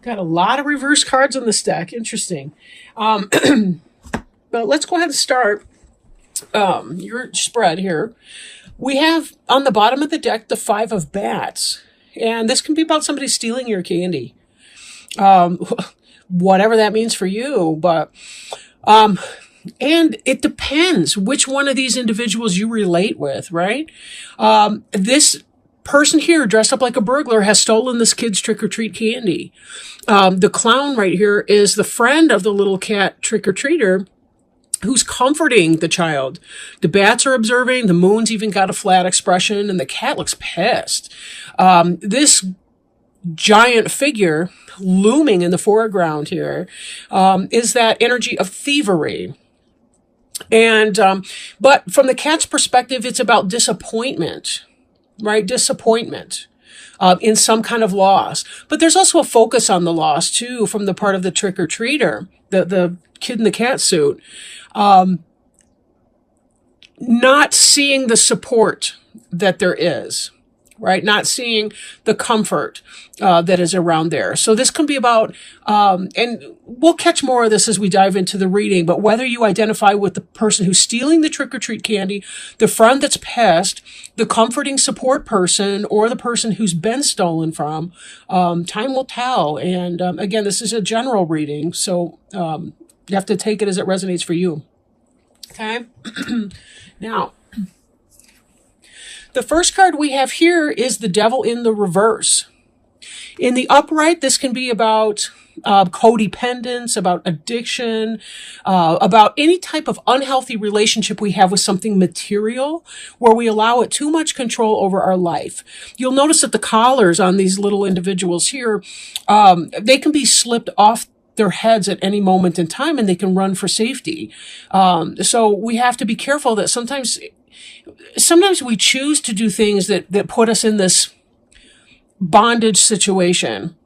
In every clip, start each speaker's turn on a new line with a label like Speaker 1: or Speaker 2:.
Speaker 1: Got a lot of reverse cards on this deck. Interesting. Um, but let's go ahead and start your spread here. We have on the bottom of the deck the Five of Bats. And this can be about somebody stealing your candy. Um, whatever that means for you. But and it depends which one of these individuals you relate with, right? This person here dressed up like a burglar has stolen this kid's trick-or-treat candy. The clown right here is the friend of the little cat trick-or-treater who's comforting the child. The bats are observing, the moon's even got a flat expression, and the cat looks pissed. This giant figure looming in the foreground here is that energy of thievery. And, but from the cat's perspective, it's about disappointment, right? Disappointment. In some kind of loss. But there's also a focus on the loss, too, from the part of the trick-or-treater, the kid in the cat suit. Not seeing the support that there is, right? Not seeing the comfort that is around there. So this can be about, and we'll catch more of this as we dive into the reading, but whether you identify with the person who's stealing the trick-or-treat candy, the friend that's pissed, the comforting support person, or the person who's been stolen from, time will tell. And again, this is a general reading, so you have to take it as it resonates for you. Okay? Now, the first card we have here is the Devil in the reverse. In the upright, this can be about codependence, about addiction, about any type of unhealthy relationship we have with something material where we allow it too much control over our life. You'll notice that the collars on these little individuals here, they can be slipped off their heads at any moment in time and they can run for safety. So we have to be careful that sometimes we choose to do things that put us in this bondage situation.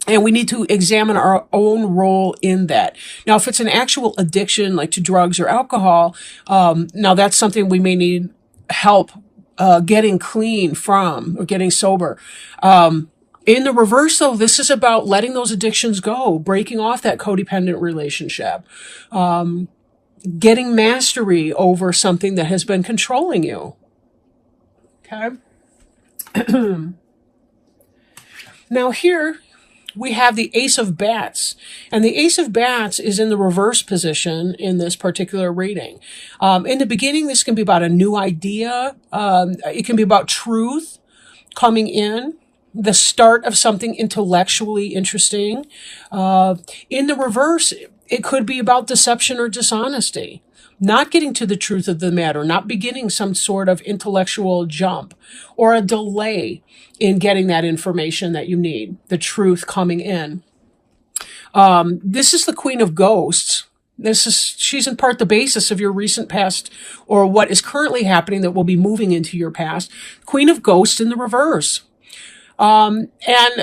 Speaker 1: And we need to examine our own role in that. Now, if it's an actual addiction, like to drugs or alcohol, now that's something we may need help getting clean from or getting sober. In the reverse, though, this is about letting those addictions go, breaking off that codependent relationship, getting mastery over something that has been controlling you. Okay? Now here we have the Ace of Bats. And the Ace of Bats is in the reverse position in this particular reading. In the beginning, this can be about a new idea. It can be about truth coming in, the start of something intellectually interesting. In the reverse, it could be about deception or dishonesty, not getting to the truth of the matter, not beginning some sort of intellectual jump or a delay in getting that information that you need, the truth coming in. This is the Queen of Ghosts. She's in part the basis of your recent past or what is currently happening that will be moving into your past. Queen of Ghosts in the reverse. And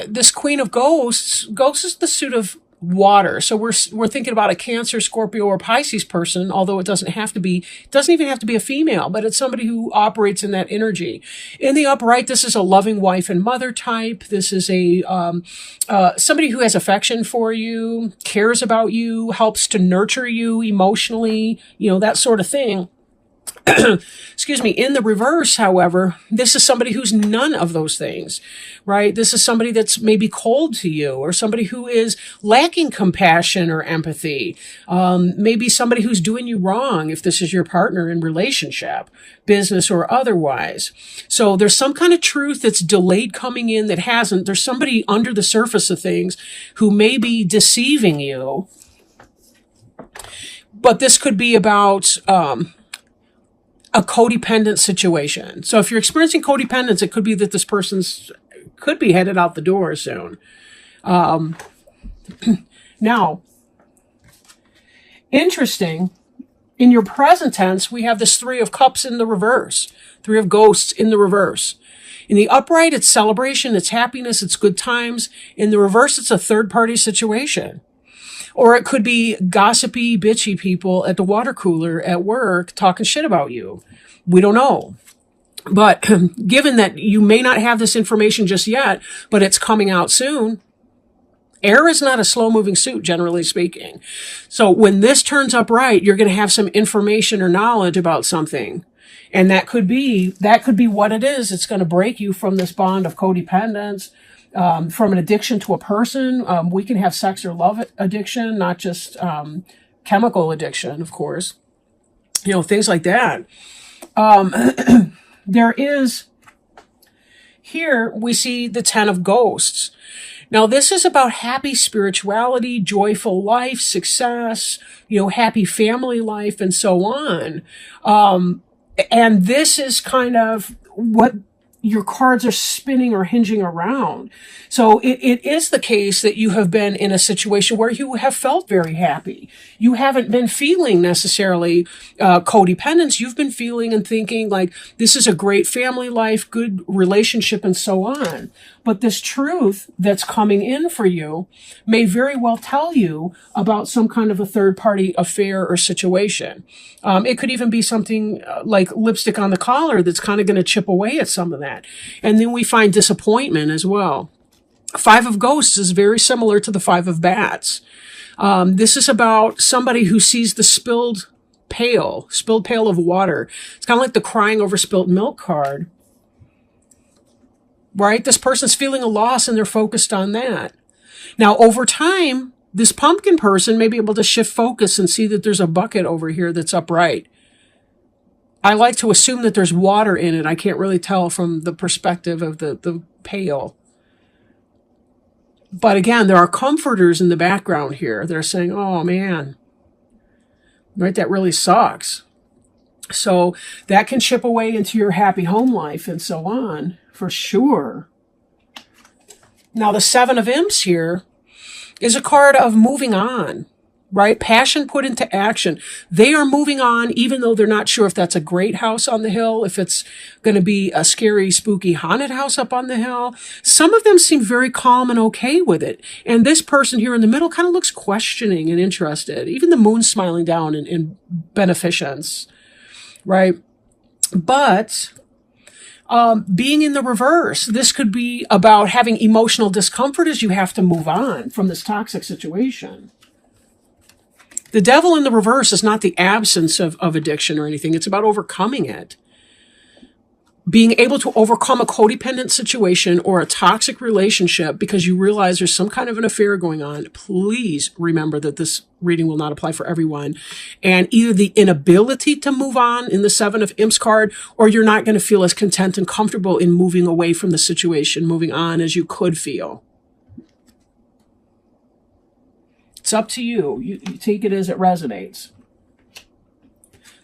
Speaker 1: this Queen of Ghosts is the suit of water. So we're thinking about a Cancer, Scorpio, or Pisces person, although it doesn't even have to be a female, but it's somebody who operates in that energy. In the upright, this is a loving wife and mother type. This is somebody who has affection for you, cares about you, helps to nurture you emotionally, that sort of thing. Excuse me. In the reverse, however, this is somebody who's none of those things, right? This is somebody that's maybe cold to you or somebody who is lacking compassion or empathy. Maybe somebody who's doing you wrong if this is your partner in relationship, business or otherwise. So there's some kind of truth that's delayed coming in that hasn't. There's somebody under the surface of things who may be deceiving you. But this could be about, a codependent situation. So if you're experiencing codependence, it could be that this person's could be headed out the door soon. Now, interesting, in your present tense, we have this Three of Cups in the reverse, Three of Ghosts in the reverse. In the upright, it's celebration, it's happiness, it's good times. In the reverse, it's a third-party situation. Or it could be gossipy, bitchy people at the water cooler at work talking shit about you. We don't know. But given that you may not have this information just yet, but it's coming out soon, Air is not a slow-moving suit, generally speaking. So when this turns upright, you're going to have some information or knowledge about something. And that could be what it is. It's going to break you from this bond of codependence, from an addiction to a person. We can have sex or love addiction, not just chemical addiction, of course. Things like that. There is, here we see the 10 of Ghosts. Now, this is about happy spirituality, joyful life, success, happy family life, and so on. And this is kind of what your cards are spinning or hinging around. So it is the case that you have been in a situation where you have felt very happy. You haven't been feeling necessarily codependence. You've been feeling and thinking like this is a great family life, good relationship, and so on. But this truth that's coming in for you may very well tell you about some kind of a third-party affair or situation. It could even be something like lipstick on the collar that's kind of going to chip away at some of that. And then we find disappointment as well. 5 of Ghosts is very similar to the 5 of Bats. This is about somebody who sees the spilled pail of water. It's kind of like the crying over spilt milk card. Right? This person's feeling a loss and they're focused on that. Now, over time, this pumpkin person may be able to shift focus and see that there's a bucket over here that's upright. I like to assume that there's water in it. I can't really tell from the perspective of the pail. But again, there are comforters in the background here. They're saying, oh man, right? That really sucks. So that can chip away into your happy home life and so on, for sure. Now, the 7 of Imps here is a card of moving on, right? Passion put into action. They are moving on, even though they're not sure if that's a great house on the hill, if it's going to be a scary, spooky, haunted house up on the hill. Some of them seem very calm and okay with it. And this person here in the middle kind of looks questioning and interested. Even the moon's smiling down in beneficence, right? But being in the reverse, this could be about having emotional discomfort as you have to move on from this toxic situation. The Devil in the reverse is not the absence of addiction or anything. It's about overcoming it. Being able to overcome a codependent situation or a toxic relationship because you realize there's some kind of an affair going on. Please remember that this reading will not apply for everyone. And either the inability to move on in the 7 of Imps card, or you're not going to feel as content and comfortable in moving away from the situation, moving on as you could feel. It's up to you. You take it as it resonates.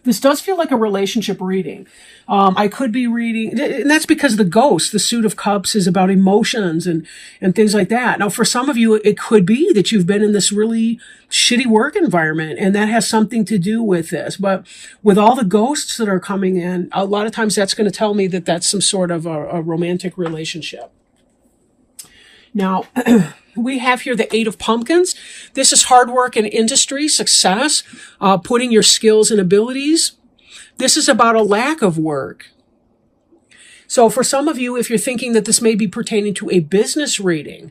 Speaker 1: This does feel like a relationship reading. I could be reading, and that's because the Ghost, the Suit of Cups, is about emotions and things like that. Now, for some of you, it could be that you've been in this really shitty work environment, and that has something to do with this. But with all the ghosts that are coming in, a lot of times that's going to tell me that that's some sort of a romantic relationship. Now, we have here the 8 of Pumpkins. This is hard work and industry, success, putting your skills and abilities. This is about a lack of work. So for some of you, if you're thinking that this may be pertaining to a business reading,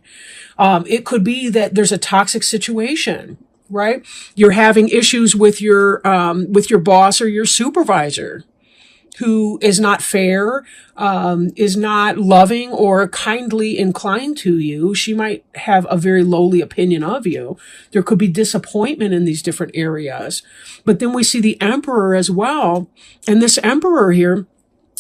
Speaker 1: it could be that there's a toxic situation, right? You're having issues with your boss or your supervisor, who is not fair, is not loving or kindly inclined to you. She might have a very lowly opinion of you. There could be disappointment in these different areas. But then we see the Emperor as well. And this Emperor here,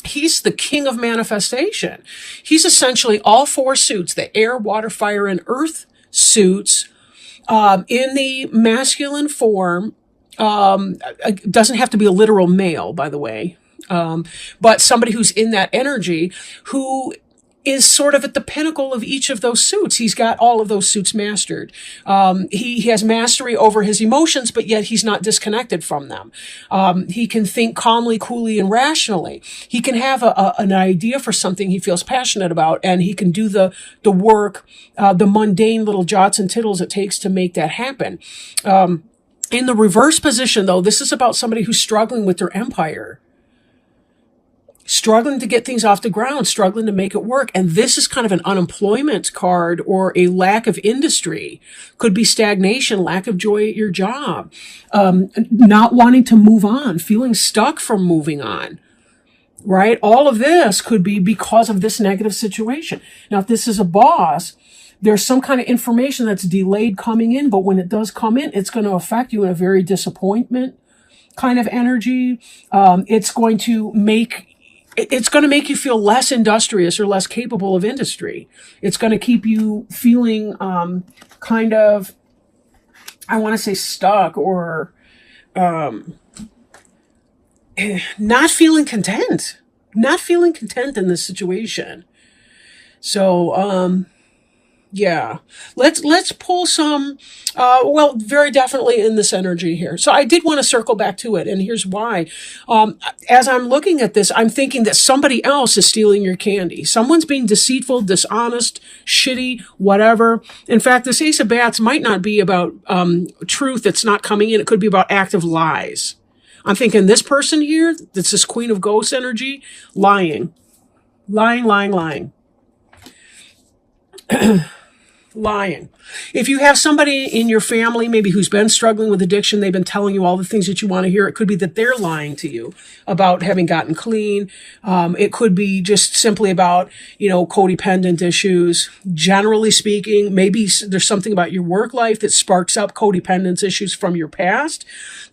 Speaker 1: he's the king of manifestation. He's essentially all 4 suits, the air, water, fire, and earth suits, in the masculine form. It doesn't have to be a literal male, by the way. But somebody who's in that energy, who is sort of at the pinnacle of each of those suits. He's got all of those suits mastered. He has mastery over his emotions, but yet he's not disconnected from them. He can think calmly, coolly, and rationally. He can have an idea for something he feels passionate about, and he can do the work, the mundane little jots and tittles it takes to make that happen. In the reverse position, though, this is about somebody who's struggling with their empire. struggling to get things off the ground, struggling to make it work. And this is kind of an unemployment card or a lack of industry. Could be stagnation, lack of joy at your job, not wanting to move on, feeling stuck from moving on, right? All of this could be because of this negative situation. Now, if this is a boss, there's some kind of information that's delayed coming in, but when it does come in, it's going to affect you in a very disappointment kind of energy. It's going to make you feel less industrious or less capable of industry. It's going to keep you feeling kind of, I want to say stuck or not feeling content in this situation. So, yeah, let's pull some, very definitely in this energy here. So I did want to circle back to it, and here's why. As I'm looking at this, I'm thinking that somebody else is stealing your candy. Someone's being deceitful, dishonest, shitty, whatever. In fact, this Ace of Bats might not be about truth that's not coming in. It could be about active lies. I'm thinking this person here, that's this Queen of Ghosts energy, lying. Lying. If you have somebody in your family, maybe who's been struggling with addiction, they've been telling you all the things that you want to hear. It could be that they're lying to you about having gotten clean. It could be just simply about, codependent issues. Generally speaking, maybe there's something about your work life that sparks up codependence issues from your past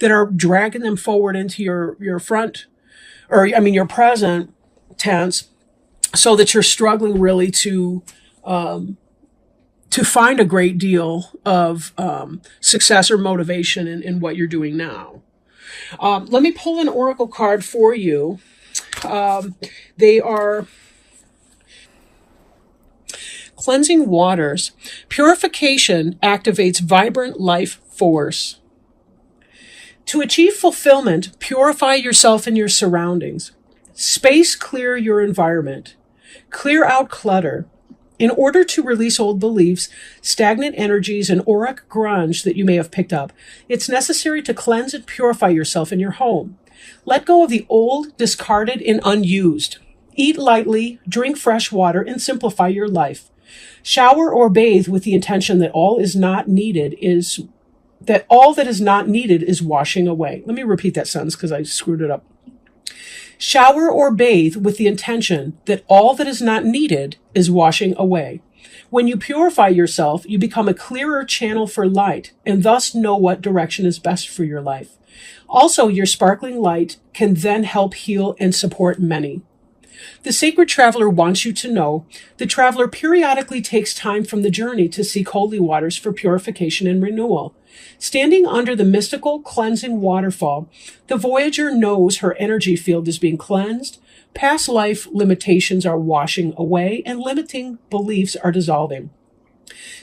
Speaker 1: that are dragging them forward into your present tense, so that you're struggling really to find a great deal of success or motivation in what you're doing now. Let me pull an oracle card for you. They are cleansing waters. Purification activates vibrant life force. To achieve fulfillment, purify yourself and your surroundings. Space clear your environment. Clear out clutter. In order to release old beliefs, stagnant energies, and auric grunge that you may have picked up, it's necessary to cleanse and purify yourself in your home. Let go of the old, discarded, and unused. Eat lightly, drink fresh water, and simplify your life. Shower or bathe with the intention that all that is not needed is washing away. Let me repeat that sentence because I screwed it up. Shower or bathe with the intention that all that is not needed is washing away. When you purify yourself, you become a clearer channel for light and thus know what direction is best for your life. Also, your sparkling light can then help heal and support many. The sacred traveler wants you to know the traveler periodically takes time from the journey to seek holy waters for purification and renewal. Standing under the mystical cleansing waterfall, the voyager knows her energy field is being cleansed, past life limitations are washing away, and limiting beliefs are dissolving.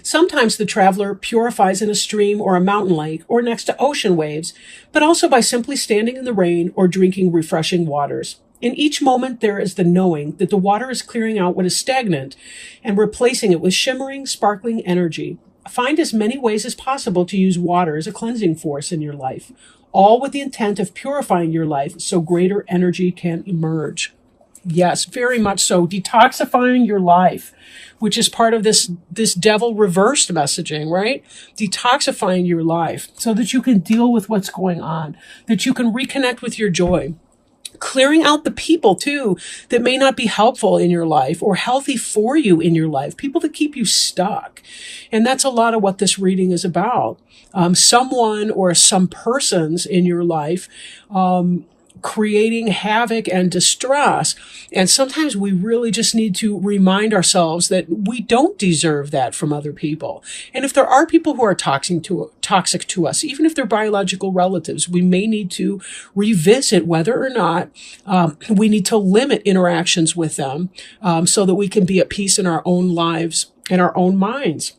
Speaker 1: Sometimes the traveler purifies in a stream or a mountain lake or next to ocean waves, but also by simply standing in the rain or drinking refreshing waters. In each moment, there is the knowing that the water is clearing out what is stagnant and replacing it with shimmering, sparkling energy. Find as many ways as possible to use water as a cleansing force in your life, all with the intent of purifying your life so greater energy can emerge. Yes, very much so. Detoxifying your life, which is part of this devil reversed messaging, right? Detoxifying your life so that you can deal with what's going on, that you can reconnect with your joy. Clearing out the people, too, that may not be helpful in your life or healthy for you in your life, people that keep you stuck. And that's a lot of what this reading is about. Someone or some persons in your life creating havoc and distress. And sometimes we really just need to remind ourselves that we don't deserve that from other people. And if there are people who are toxic to us, even if they're biological relatives, we may need to revisit whether or not we need to limit interactions with them so that we can be at peace in our own lives and our own minds.